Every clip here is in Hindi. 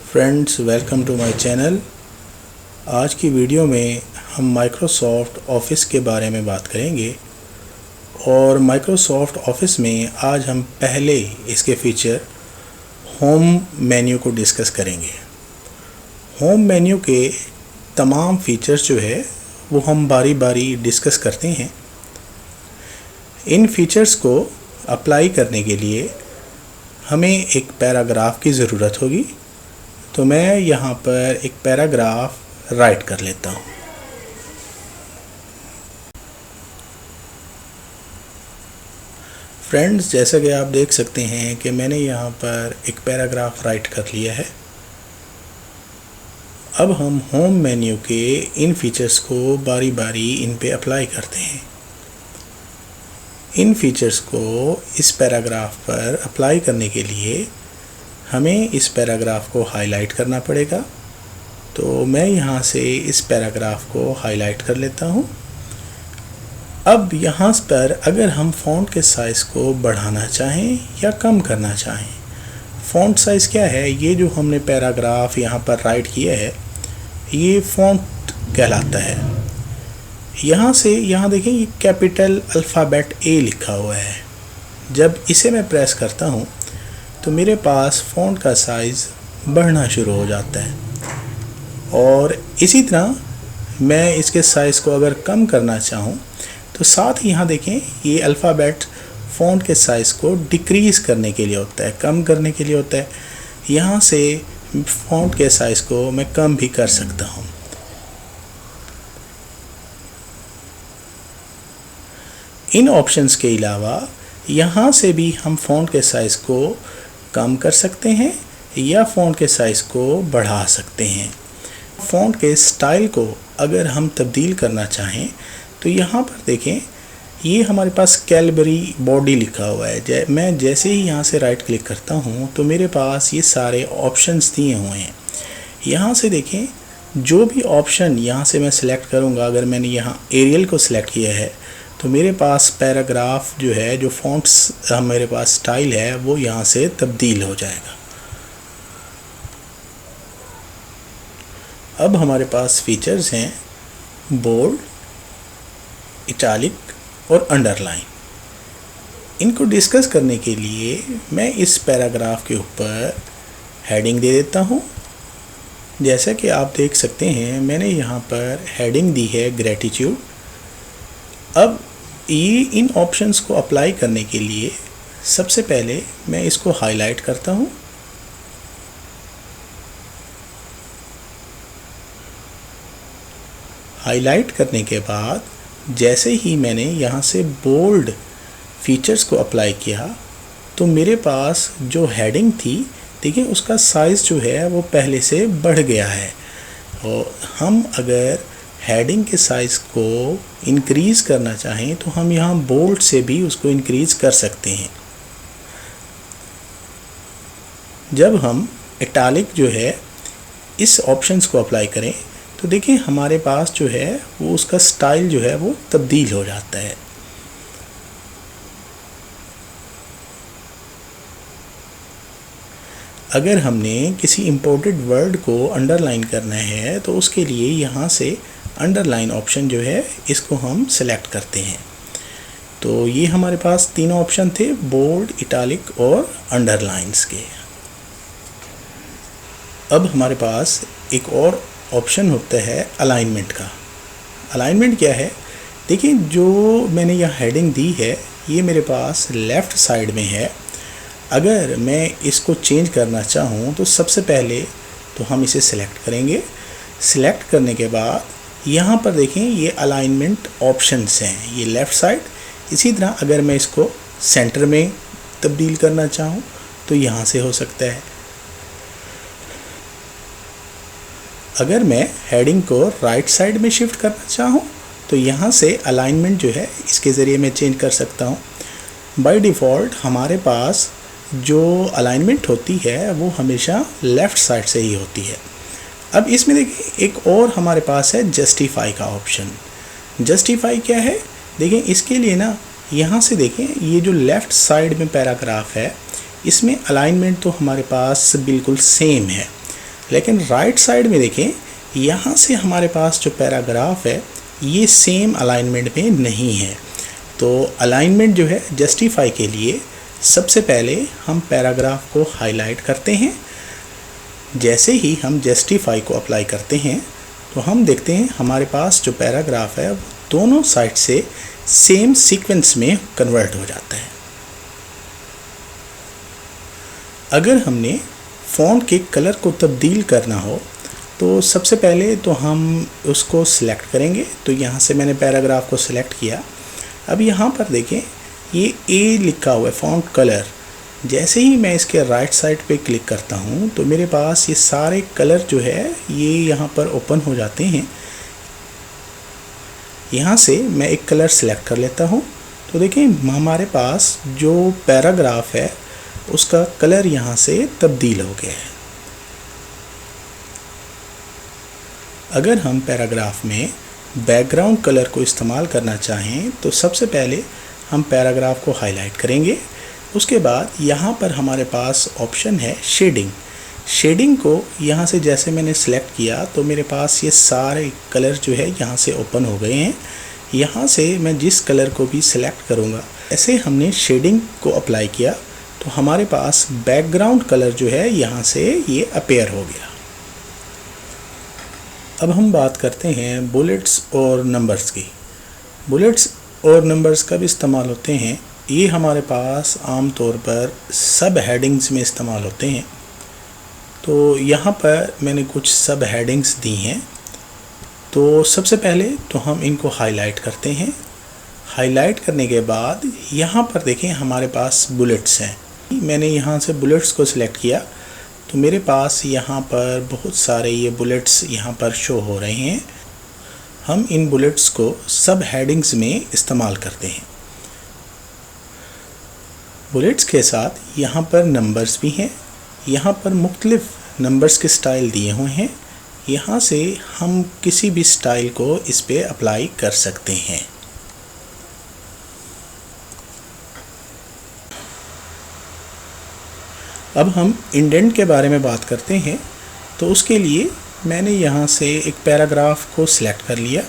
Friends, welcome to my channel. आज की वीडियो में हम माइक्रोसॉफ्ट ऑफिस के बारे में बात करेंगे और माइक्रोसॉफ्ट ऑफिस में आज हम पहले इसके फीचर होम मेन्यू को डिस्कस करेंगे। होम मेन्यू के तमाम फीचर्स जो है वो हम बारी बारी डिस्कस करते हैं। इन फीचर्स को अप्लाई करने के लिए हमें एक पैराग्राफ की ज़रूरत होगी, तो मैं यहाँ पर एक पैराग्राफ राइट कर लेता हूँ। फ्रेंड्स, जैसा कि आप देख सकते हैं कि मैंने यहाँ पर एक पैराग्राफ राइट कर लिया है। अब हम होम मेन्यू के इन फीचर्स को बारी बारी इन पे अप्लाई करते हैं। इन फीचर्स को इस पैराग्राफ पर अप्लाई करने के लिए हमें इस पैराग्राफ को हाईलाइट करना पड़ेगा। तो मैं यहाँ से इस पैराग्राफ को हाईलाइट कर लेता हूँ। अब यहाँ पर अगर हम फ़ॉन्ट के साइज़ को बढ़ाना चाहें या कम करना चाहें, फ़ॉन्ट साइज़ क्या है, ये जो हमने पैराग्राफ यहाँ पर राइट किया है ये फ़ॉन्ट कहलाता है। यहाँ से यहाँ देखें, ये कैपिटल अल्फ़ाबेट ए लिखा हुआ है। जब इसे मैं प्रेस करता हूँ तो मेरे पास फ़ॉन्ट का साइज़ बढ़ना शुरू हो जाता है। और इसी तरह मैं इसके साइज़ को अगर कम करना चाहूँ तो साथ ही यहाँ देखें, ये अल्फ़ाबेट फ़ॉन्ट के साइज़ को डिक्रीज़ करने के लिए होता है, कम करने के लिए होता है। यहाँ से फ़ॉन्ट के साइज़ को मैं कम भी कर सकता हूँ। इन ऑप्शंस के अलावा यहाँ से भी हम फ़ॉन्ट के साइज़ को कम कर सकते हैं या फ़ॉन्ट के साइज़ को बढ़ा सकते हैं। फ़ॉन्ट के स्टाइल को अगर हम तब्दील करना चाहें तो यहाँ पर देखें, ये हमारे पास कैलबरी बॉडी लिखा हुआ है। मैं जैसे ही यहाँ से राइट क्लिक करता हूँ तो मेरे पास ये सारे ऑप्शंस दिए हुए हैं। यहाँ से देखें, जो भी ऑप्शन यहाँ से मैं सिलेक्ट करूँगा, अगर मैंने यहाँ एरियल को सिलेक्ट किया है तो मेरे पास पैराग्राफ जो है, जो फ़ॉन्ट्स मेरे पास स्टाइल है, वो यहाँ से तब्दील हो जाएगा। अब हमारे पास फीचर्स हैं बोल्ड, इटैलिक और अंडरलाइन। इनको डिस्कस करने के लिए मैं इस पैराग्राफ के ऊपर हेडिंग दे देता हूँ। जैसा कि आप देख सकते हैं, मैंने यहाँ पर हेडिंग दी है ग्रैटिट्यूड। अब ये इन ऑप्शंस को अप्लाई करने के लिए सबसे पहले मैं इसको हाईलाइट करता हूँ। हाईलाइट करने के बाद जैसे ही मैंने यहाँ से बोल्ड फीचर्स को अप्लाई किया तो मेरे पास जो हेडिंग थी, देखिए उसका साइज़ जो है वो पहले से बढ़ गया है। और हम अगर हेडिंग के साइज़ को इंक्रीज़ करना चाहें तो हम यहाँ बोल्ड से भी उसको इंक्रीज़ कर सकते हैं। जब हम इटैलिक जो है इस ऑप्शंस को अप्लाई करें तो देखिए हमारे पास जो है वो उसका स्टाइल जो है वो तब्दील हो जाता है। अगर हमने किसी इम्पोर्टेड वर्ड को अंडरलाइन करना है तो उसके लिए यहाँ से अंडरलाइन ऑप्शन जो है इसको हम सेलेक्ट करते हैं। तो ये हमारे पास तीनों ऑप्शन थे, बोल्ड, इटैलिक और अंडरलाइंस के। अब हमारे पास एक और ऑप्शन होता है अलाइनमेंट का। अलाइनमेंट क्या है, देखिए जो मैंने यहाँ हेडिंग दी है ये मेरे पास लेफ़्ट साइड में है। अगर मैं इसको चेंज करना चाहूँ तो सबसे पहले तो हम इसे सिलेक्ट करेंगे। सिलेक्ट करने के बाद यहाँ पर देखें, ये अलाइनमेंट ऑप्शंस हैं, ये लेफ़्ट साइड। इसी तरह अगर मैं इसको सेंटर में तब्दील करना चाहूँ तो यहाँ से हो सकता है। अगर मैं हेडिंग को राइट साइड में शिफ्ट करना चाहूँ तो यहाँ से अलाइनमेंट जो है इसके ज़रिए मैं चेंज कर सकता हूँ। बाय डिफ़ॉल्ट हमारे पास जो अलाइनमेंट होती है वो हमेशा लेफ़्ट साइड से ही होती है। अब इसमें देखिए एक और हमारे पास है जस्टिफाई का ऑप्शन। जस्टिफाई क्या है, देखें इसके लिए ना यहाँ से देखें, ये जो लेफ़्ट साइड में पैराग्राफ है इसमें अलाइनमेंट तो हमारे पास बिल्कुल सेम है। लेकिन राइट साइड में देखें, यहाँ से हमारे पास जो पैराग्राफ है ये सेम अलाइनमेंट में नहीं है। तो अलाइनमेंट जो है जस्टिफाई के लिए सबसे पहले हम पैराग्राफ को हाईलाइट करते हैं। जैसे ही हम जस्टिफाई को अप्लाई करते हैं तो हम देखते हैं हमारे पास जो पैराग्राफ है वो दोनों साइड से सेम सीक्वेंस में कन्वर्ट हो जाता है। अगर हमने फ़ॉन्ट के कलर को तब्दील करना हो तो सबसे पहले तो हम उसको सिलेक्ट करेंगे। तो यहाँ से मैंने पैराग्राफ को सिलेक्ट किया। अब यहाँ पर देखें ये ए लिखा हुआ है फ़ॉन्ट कलर। जैसे ही मैं इसके राइट साइड पे क्लिक करता हूँ तो मेरे पास ये सारे कलर जो है ये यहाँ पर ओपन हो जाते हैं। यहाँ से मैं एक कलर सिलेक्ट कर लेता हूँ। तो देखें हमारे पास जो पैराग्राफ है उसका कलर यहाँ से तब्दील हो गया है। अगर हम पैराग्राफ में बैकग्राउंड कलर को इस्तेमाल करना चाहें तो सबसे पहले हम पैराग्राफ को हाईलाइट करेंगे। उसके बाद यहाँ पर हमारे पास ऑप्शन है शेडिंग। शेडिंग को यहाँ से जैसे मैंने सिलेक्ट किया तो मेरे पास ये सारे कलर जो है यहाँ से ओपन हो गए हैं। यहाँ से मैं जिस कलर को भी सिलेक्ट करूँगा, ऐसे हमने शेडिंग को अप्लाई किया तो हमारे पास बैकग्राउंड कलर जो है यहाँ से ये अपीयर हो गया। अब हम बात करते हैं बुलेट्स और नंबर्स की। बुलेट्स और नंबर्स कब इस्तेमाल होते हैं? ये हमारे पास आम तौर पर सब हेडिंग्स में इस्तेमाल होते हैं। तो यहाँ पर मैंने कुछ सब हेडिंग्स दी हैं। तो सबसे पहले तो हम इनको हाईलाइट करते हैं। हाईलाइट करने के बाद यहाँ पर देखें हमारे पास बुलेट्स हैं। मैंने यहाँ से बुलेट्स को सिलेक्ट किया तो मेरे पास यहाँ पर बहुत सारे ये बुलेट्स यहाँ पर शो हो रहे हैं। हम इन बुलेट्स को सब हेडिंग्स में इस्तेमाल करते हैं। बुलेट्स के साथ यहाँ पर नंबर्स भी हैं। यहाँ पर मुख्तलिफ नंबर्स के स्टाइल दिए हुए हैं। यहाँ से हम किसी भी स्टाइल को इस पे अप्लाई कर सकते हैं। अब हम इंडेंट के बारे में बात करते हैं। तो उसके लिए मैंने यहाँ से एक पैराग्राफ को सिलेक्ट कर लिया।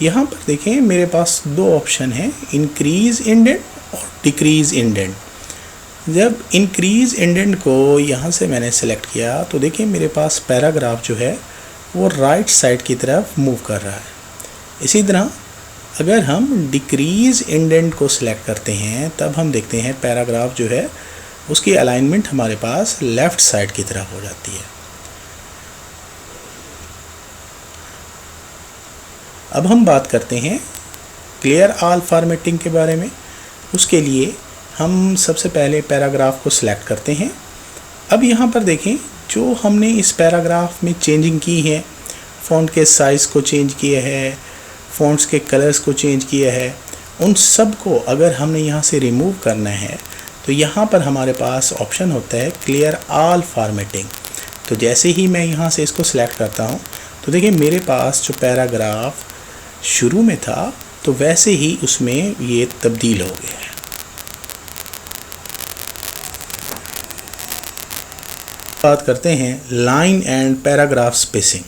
यहाँ पर देखें मेरे पास दो ऑप्शन हैं, इंक्रीज़ इंडेंट और डिक्रीज़ इंडेंट। जब इंक्रीज़ इंडेंट को यहाँ से मैंने सेलेक्ट किया तो देखिए मेरे पास पैराग्राफ जो है वो राइट साइड की तरफ मूव कर रहा है। इसी तरह अगर हम डिक्रीज़ इंडेंट को सिलेक्ट करते हैं तब हम देखते हैं पैराग्राफ जो है उसकी अलाइनमेंट हमारे पास लेफ़्ट साइड की तरफ हो जाती है। अब हम बात करते हैं क्लियर ऑल फॉर्मेटिंग के बारे में। उसके लिए हम सबसे पहले पैराग्राफ को सिलेक्ट करते हैं। अब यहाँ पर देखें जो हमने इस पैराग्राफ में चेंजिंग की है, फ़ॉन्ट के साइज़ को चेंज किया है, फ़ॉन्ट्स के कलर्स को चेंज किया है, उन सब को अगर हमने यहाँ से रिमूव करना है तो यहाँ पर हमारे पास ऑप्शन होता है क्लियर ऑल फॉर्मेटिंग। तो जैसे ही मैं यहाँ से इसको सिलेक्ट करता हूँ तो देखिए मेरे पास जो पैराग्राफ शुरू में था तो वैसे ही उसमें ये तब्दील हो गया है। बात करते हैं line and paragraph spacing.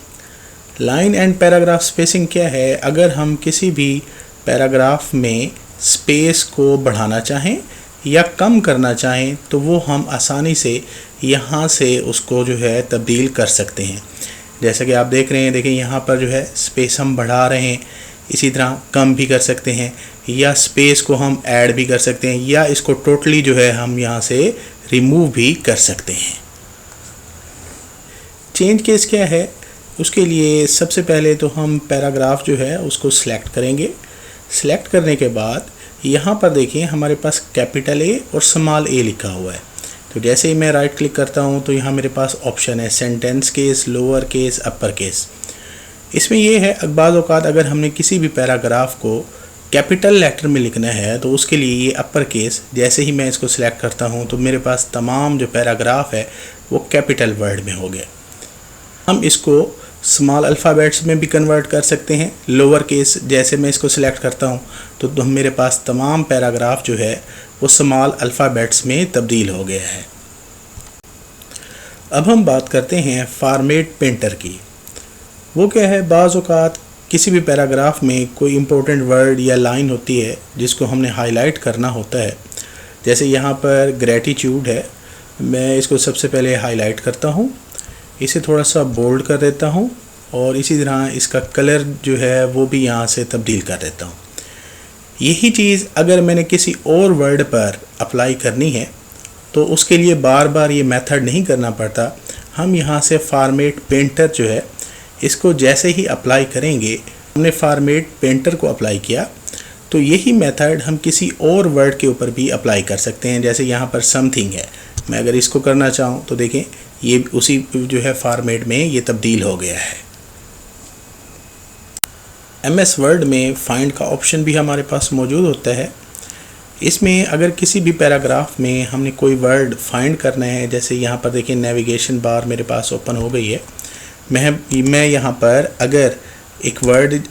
Line and paragraph spacing क्या है? अगर हम किसी भी पैराग्राफ में स्पेस को बढ़ाना चाहें या कम करना चाहें तो वो हम आसानी से यहाँ से उसको जो है तब्दील कर सकते हैं। जैसा कि आप देख रहे हैं, देखिए यहाँ पर जो है स्पेस हम बढ़ा रहे हैं, इसी तरह कम भी कर सकते हैं या स्पेस को हम ऐड भी कर सकते हैं या इसको टोटली जो है हम यहाँ से रिमूव भी कर सकते हैं। चेंज केस क्या है? उसके लिए सबसे पहले तो हम पैराग्राफ जो है उसको सिलेक्ट करेंगे। सिलेक्ट करने के बाद यहाँ पर देखिए हमारे पास कैपिटल ए और स्मॉल ए लिखा हुआ है। तो जैसे ही मैं राइट क्लिक करता हूँ तो यहाँ मेरे पास ऑप्शन है sentence case, lower case, upper case. इसमें ये है बाज़ औक़ात अगर हमने किसी भी पैराग्राफ को कैपिटल लेटर में लिखना है तो उसके लिए ये अपर केस। जैसे ही मैं इसको सिलेक्ट करता हूँ तो मेरे पास तमाम जो पैराग्राफ है वो कैपिटल वर्ड में हो गया। हम इसको स्मॉल अल्फ़ाबेट्स में भी कन्वर्ट कर सकते हैं, लोअर केस। जैसे मैं इसको सिलेक्ट करता हूँ तो मेरे पास तमाम पैराग्राफ जो है वो स्मॉल अल्फ़ाबेट्स में तब्दील हो गया है। अब हम बात करते हैं फॉर्मेट पेंटर की। वो क्या है, बाज़ औक़ात किसी भी पैराग्राफ में कोई इम्पोर्टेंट वर्ड या लाइन होती है जिसको हमने हाईलाइट करना होता है। जैसे यहाँ पर ग्रैटिट्यूड है, मैं इसको सबसे पहले हाईलाइट करता हूँ, इसे थोड़ा सा बोल्ड कर देता हूँ और इसी तरह इसका कलर जो है वो भी यहाँ से तब्दील कर देता हूँ। यही चीज़ अगर मैंने किसी और वर्ड पर अप्लाई करनी है तो उसके लिए बार बार ये मेथड नहीं करना पड़ता। हम यहाँ से फॉर्मेट पेंटर जो है इसको जैसे ही अप्लाई करेंगे, हमने फॉर्मेट पेंटर को अप्लाई किया तो यही मेथड हम किसी और वर्ड के ऊपर भी अप्लाई कर सकते हैं। जैसे यहाँ पर समथिंग है, मैं अगर इसको करना चाहूँ तो देखें ये उसी जो है फॉर्मेट में ये तब्दील हो गया है। MS वर्ड में फाइंड का ऑप्शन भी हमारे पास मौजूद होता है। इसमें अगर किसी भी पैराग्राफ में हमने कोई वर्ड फाइंड करना है, जैसे यहाँ पर देखिए नेविगेशन बार मेरे पास ओपन हो गई है, मैं यहाँ पर अगर एक वर्ड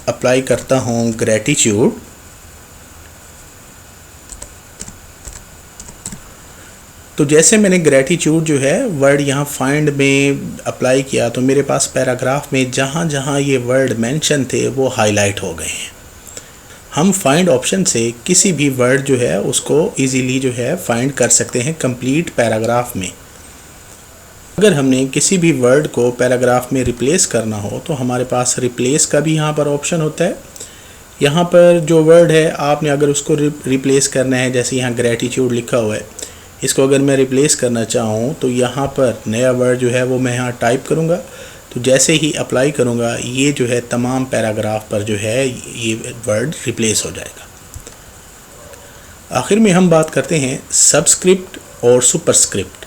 अप्लाई करता हूँ ग्रैटिट्यूड, तो जैसे मैंने ग्रैटिट्यूड जो है वर्ड यहाँ फाइंड में अप्लाई किया तो मेरे पास पैराग्राफ में जहाँ जहाँ ये वर्ड मेंशन थे वो हाईलाइट हो गए हैं। हम फाइंड ऑप्शन से किसी भी वर्ड जो है उसको इजीली जो है फाइंड कर सकते हैं कंप्लीट पैराग्राफ में। अगर हमने किसी भी वर्ड को पैराग्राफ में रिप्लेस करना हो तो हमारे पास रिप्लेस का भी यहाँ पर ऑप्शन होता है। यहाँ पर जो वर्ड है आपने अगर उसको रिप्लेस करना है, जैसे यहाँ ग्रैटिट्यूड लिखा हुआ है, इसको अगर मैं रिप्लेस करना चाहूँ तो यहाँ पर नया वर्ड जो है वो मैं यहाँ टाइप करूँगा, तो जैसे ही अप्लाई करूँगा ये जो है तमाम पैराग्राफ पर जो है ये वर्ड रिप्लेस हो जाएगा। आखिर में हम बात करते हैं सबस्क्रिप्ट और सुपरस्क्रिप्ट।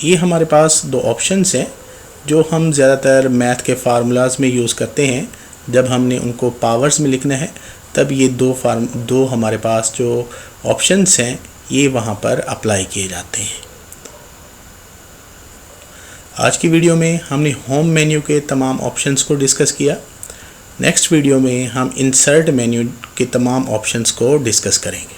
ये हमारे पास दो ऑप्शंस हैं जो हम ज़्यादातर मैथ के फार्मूलाज में यूज़ करते हैं। जब हमने उनको पावर्स में लिखना है तब ये दो हमारे पास जो ऑप्शंस हैं ये वहाँ पर अप्लाई किए जाते हैं। आज की वीडियो में हमने होम मेन्यू के तमाम ऑप्शंस को डिस्कस किया। नेक्स्ट वीडियो में हम इंसर्ट मेन्यू के तमाम ऑप्शंस को डिस्कस करेंगे।